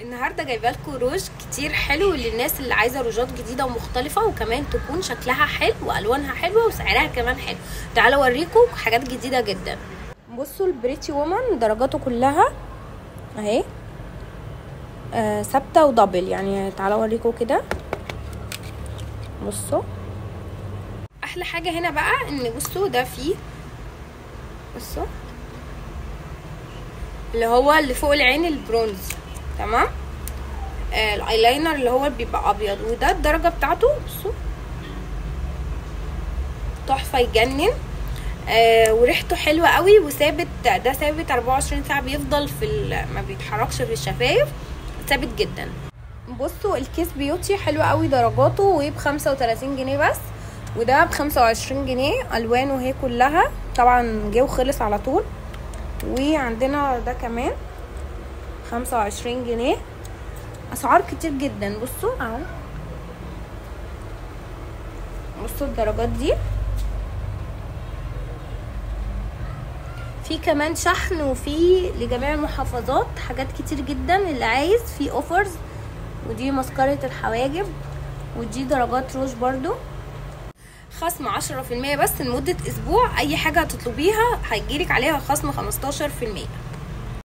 النهارده جايبه لكم روج كتير حلو للناس اللي عايزه روجات جديده ومختلفه، وكمان تكون شكلها حلو والوانها حلوه وسعرها كمان حلو. تعالوا اوريكم حاجات جديده جدا. بصوا البريتي وومن درجاته كلها اهي ثابته ودبل، يعني تعالوا اوريكم كده. بصوا احلى حاجه هنا بقى ان بصوا ده فيه، بصوا اللي هو اللي فوق العين البرونز، تمام. الايلاينر اللي هو بيبقى ابيض، وده الدرجه بتاعته بصوا تحفه يجنن. وريحته حلوه قوي وثابت، ده ثابت 24 ساعه، بيفضل ما بيتحركش في الشفايف، ثابت جدا. بصوا الكيس بيوتي حلو قوي درجاته، وب 35 جنيه بس، وده ب 25 جنيه. الوانه هي كلها طبعا جه وخلص على طول. وعندنا ده كمان 25 جنيه. اسعار كتير جدا. بصوا اهو، بصوا الدرجات دي. في كمان شحن وفي لجميع المحافظات، حاجات كتير جدا اللي عايز. في اوفرز، ودي مسكرة الحواجب، ودي درجات روج برضو، خصم 10% بس لمدة اسبوع. اي حاجة هتطلبيها هيجيلك عليها خصم 15%.